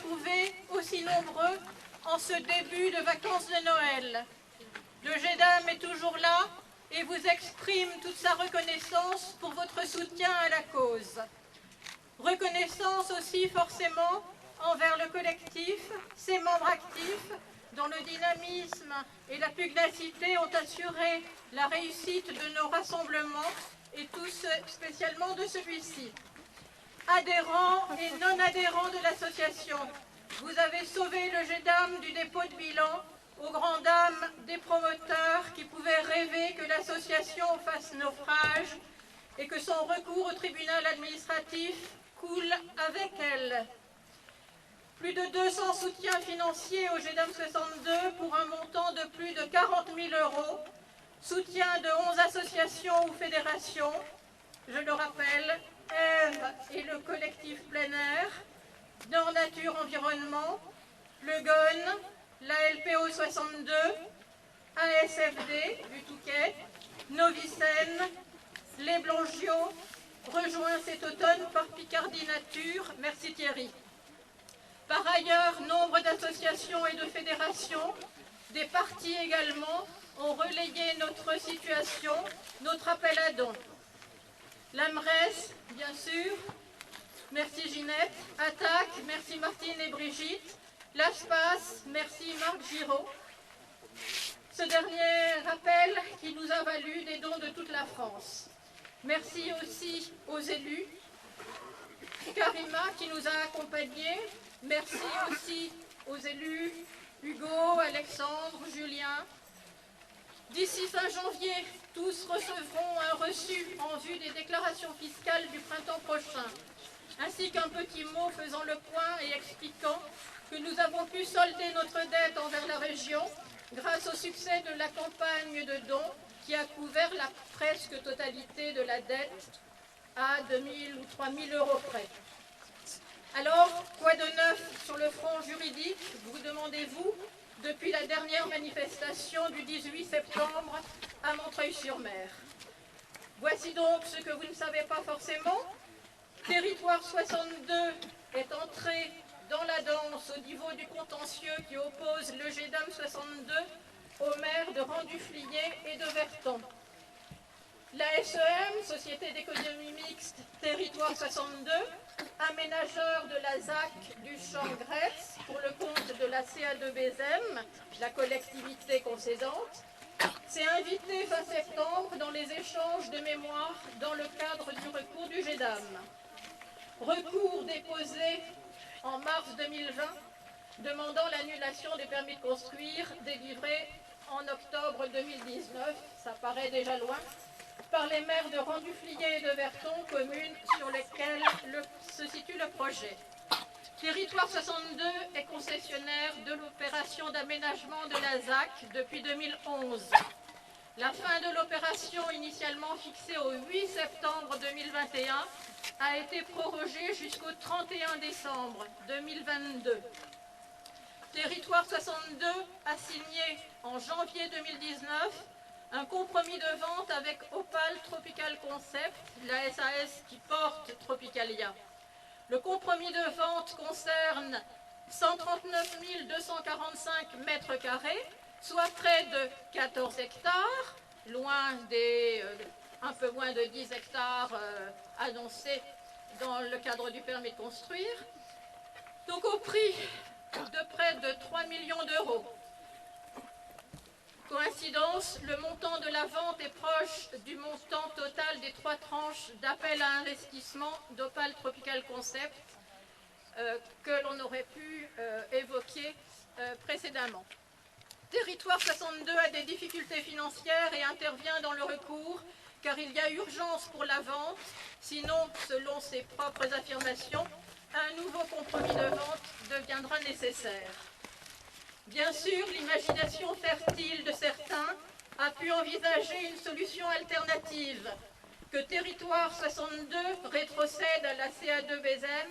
retrouver aussi nombreux en ce début de vacances de Noël. Le GEDAM est toujours là et vous exprime toute sa reconnaissance pour votre soutien à la cause. Reconnaissance aussi forcément envers le collectif, ses membres actifs, dont le dynamisme et la pugnacité ont assuré la réussite de nos rassemblements et tous spécialement de celui-ci. Adhérents et non-adhérents de l'association, vous avez sauvé le GEDAM du dépôt de bilan aux grandes dames des promoteurs qui pouvaient rêver que l'association fasse naufrage et que son recours au tribunal administratif coule avec elle. Plus de 200 soutiens financiers au GEDAM 62 pour un montant de plus de 40 000 €, soutien de 11 associations ou fédérations, je le rappelle, Ève et le collectif plein air, Nord Nature Environnement, le GON, la LPO 62, ASFD du Touquet, Novicène, les Blongios, rejoints cet automne par Picardie Nature, merci Thierry. Par ailleurs, nombre d'associations et de fédérations, des partis également, ont relayé notre situation, notre appel à dons. L'AMRES, bien sûr, merci Ginette, Attaque, merci Martine et Brigitte, l'ASPAS, merci Marc Giraud. Ce dernier rappel qui nous a valu des dons de toute la France. Merci aussi aux élus, Karima qui nous a accompagnés, merci aussi aux élus Hugo, Alexandre, Julien. D'ici fin janvier, tous recevront un reçu en vue des déclarations fiscales du printemps prochain, ainsi qu'un petit mot faisant le point et expliquant que nous avons pu solder notre dette envers la région grâce au succès de la campagne de dons qui a couvert la presque totalité de la dette à 2 000 ou 3 000 € près. Alors, quoi de neuf sur le front juridique, vous demandez-vous, depuis la dernière manifestation du 18 septembre à Montreuil-sur-Mer? Voici donc ce que vous ne savez pas forcément. Territoire 62 est entré dans la danse au niveau du contentieux qui oppose le GEDAM 62 aux maires de Rang-du-Flier et de Verton. La SEM, Société d'économie mixte, Territoire 62, aménageur de la ZAC du champ Grèce pour le compte de la CA2BZM, la collectivité concédante, s'est invité fin septembre dans les échanges de mémoire dans le cadre du recours du GEDAM. Recours déposé en mars 2020, demandant l'annulation des permis de construire délivrés en octobre 2019, ça paraît déjà loin, par les maires de Rang-du-Flier et de Verton, communes sur lesquelles se situe le projet. Territoire 62 est concessionnaire de l'opération d'aménagement de la ZAC depuis 2011. La fin de l'opération, initialement fixée au 8 septembre 2021, a été prorogée jusqu'au 31 décembre 2022. Territoire 62 a signé en janvier 2019 un compromis de vente avec Opal Tropical Concept, la SAS qui porte Tropicalia. Le compromis de vente concerne 139 245 mètres carrés, soit près de 14 hectares, loin des un peu moins de 10 hectares annoncés dans le cadre du permis de construire. Donc au prix de près de 3 millions d'euros. Coïncidence, le montant de la vente est proche du montant total des 3 tranches d'appel à investissement d'Opal Tropical Concept que l'on aurait pu évoquer précédemment. Territoire 62 a des difficultés financières et intervient dans le recours car il y a urgence pour la vente, sinon, selon ses propres affirmations, un nouveau compromis de vente deviendra nécessaire. Bien sûr, l'imagination fertile de certains a pu envisager une solution alternative, que Territoire 62 rétrocède à la CA2BZM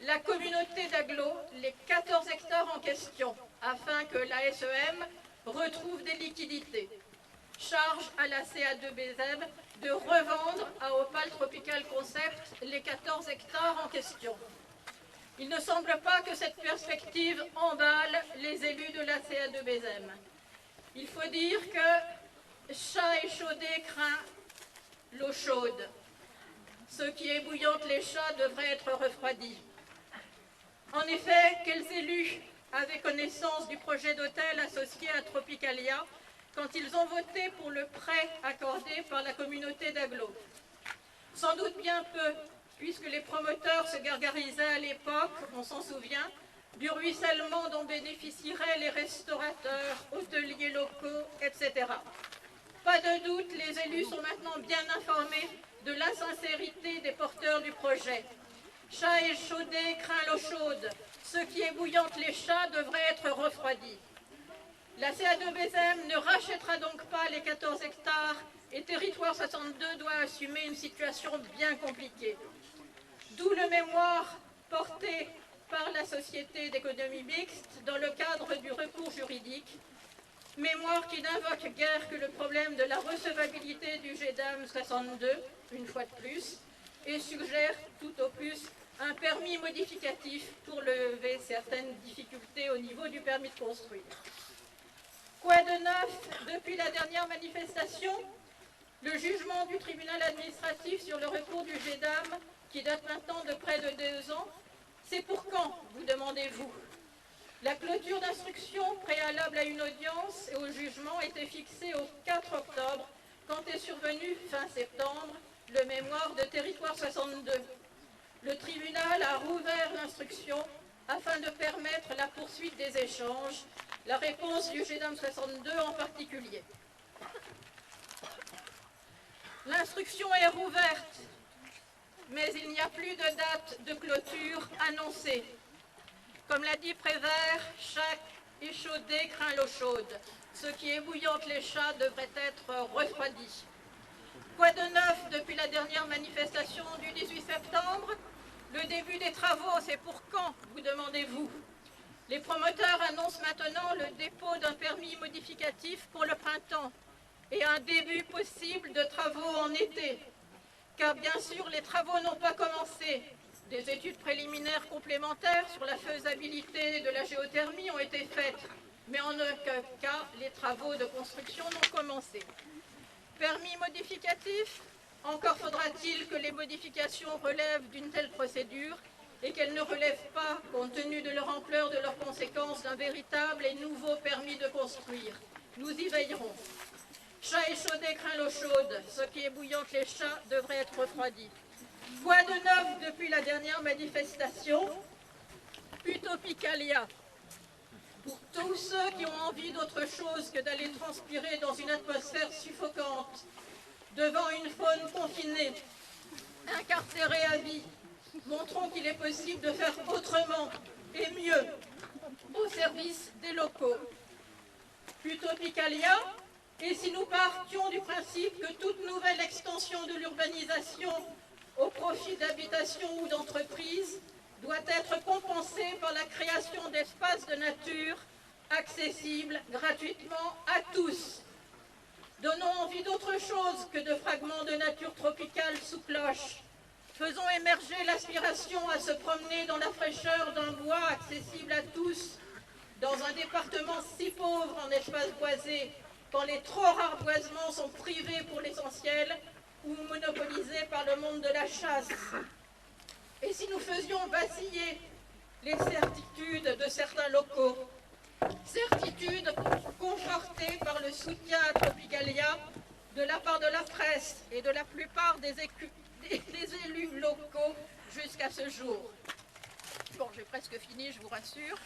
la communauté d'agglos, les 14 hectares en question, afin que la SEM retrouve des liquidités. Charge à la CA2BZM de revendre à Opal Tropical Concept les 14 hectares en question. Il ne semble pas que cette perspective emballe les élus de la CA de Bézem. Il faut dire que chat échaudé craint l'eau chaude. Ce qui est bouillante les chats devrait être refroidi. En effet, quels élus avaient connaissance du projet d'hôtel associé à Tropicalia quand ils ont voté pour le prêt accordé par la communauté d'Aglo? Sans doute bien peu, puisque les promoteurs se gargarisaient à l'époque, on s'en souvient, du ruissellement dont bénéficieraient les restaurateurs, hôteliers locaux, etc. Pas de doute, les élus sont maintenant bien informés de l'insincérité des porteurs du projet. Chat échaudé craint l'eau chaude. Ce qui est bouillante les chats devrait être refroidi. La CA de Bézem ne rachètera donc pas les 14 hectares et Territoire 62 doit assumer une situation bien compliquée. D'où le mémoire porté par la Société d'économie mixte dans le cadre du recours juridique, mémoire qui n'invoque guère que le problème de la recevabilité du GEDAM 62, une fois de plus, et suggère tout au plus un permis modificatif pour lever certaines difficultés au niveau du permis de construire. Quoi de neuf depuis la dernière manifestation? Le jugement du tribunal administratif sur le recours du GEDAM, qui date maintenant de près de 2 ans, c'est pour quand, vous demandez-vous? La clôture d'instruction préalable à une audience et au jugement était fixée au 4 octobre, quand est survenu fin septembre le mémoire de Territoire 62. Le tribunal a rouvert l'instruction afin de permettre la poursuite des échanges, la réponse du GEDAM 62 en particulier. L'instruction est rouverte, mais il n'y a plus de date de clôture annoncée. Comme l'a dit Prévert, chaque échaudé craint l'eau chaude. Ce qui est bouillante les chats devrait être refroidi. Quoi de neuf depuis la dernière manifestation du 18 septembre? Le début des travaux, c'est pour quand, vous demandez-vous? Les promoteurs annoncent maintenant le dépôt d'un permis modificatif pour le printemps et un début possible de travaux en été. Car bien sûr, les travaux n'ont pas commencé. Des études préliminaires complémentaires sur la faisabilité de la géothermie ont été faites, mais en aucun cas, les travaux de construction n'ont commencé. Permis modificatif? Encore faudra-t-il que les modifications relèvent d'une telle procédure et qu'elles ne relèvent pas, compte tenu de leur ampleur, de leurs conséquences, d'un véritable et nouveau permis de construire. Nous y veillerons. Chat échaudé craint l'eau chaude. Ce qui est bouillante les chats devrait être refroidi. Quoi de neuf depuis la dernière manifestation? Utopicalia. Pour tous ceux qui ont envie d'autre chose que d'aller transpirer dans une atmosphère suffocante, devant une faune confinée, incarcérée à vie, montrons qu'il est possible de faire autrement et mieux au service des locaux. Utopicalia, et si nous partions du principe que toute nouvelle extension de l'urbanisation au profit d'habitations ou d'entreprises doit être compensée par la création d'espaces de nature accessibles gratuitement à tous. Donnons envie d'autre chose que de fragments de nature tropicale sous cloche. Faisons émerger l'aspiration à se promener dans la fraîcheur d'un bois accessible à tous, dans un département si pauvre en espaces boisés, quand les trop rares boisements sont privés pour l'essentiel ou monopolisés par le monde de la chasse. Et si nous faisions vaciller les certitudes de certains locaux, certitudes confortées par le soutien à Tropicalia de la part de la presse et de la plupart des élus locaux jusqu'à ce jour. Bon, j'ai presque fini, je vous rassure.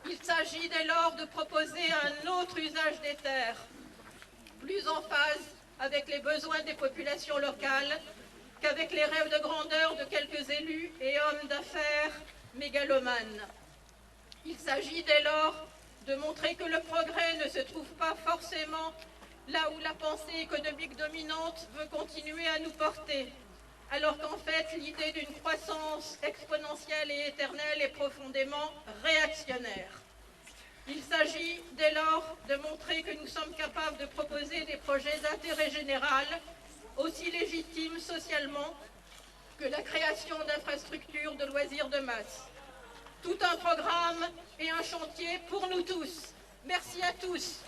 Il s'agit dès lors de proposer un autre usage des terres, plus en phase avec les besoins des populations locales qu'avec les rêves de grandeur de quelques élus et hommes d'affaires mégalomanes. Il s'agit dès lors de montrer que le progrès ne se trouve pas forcément là où la pensée économique dominante veut continuer à nous porter, alors qu'en fait l'idée d'une croissance exponentielle et éternelle est profondément réactionnaire. Il s'agit dès lors de montrer que nous sommes capables de proposer des projets d'intérêt général, aussi légitimes socialement que la création d'infrastructures de loisirs de masse. Tout un programme et un chantier pour nous tous. Merci à tous.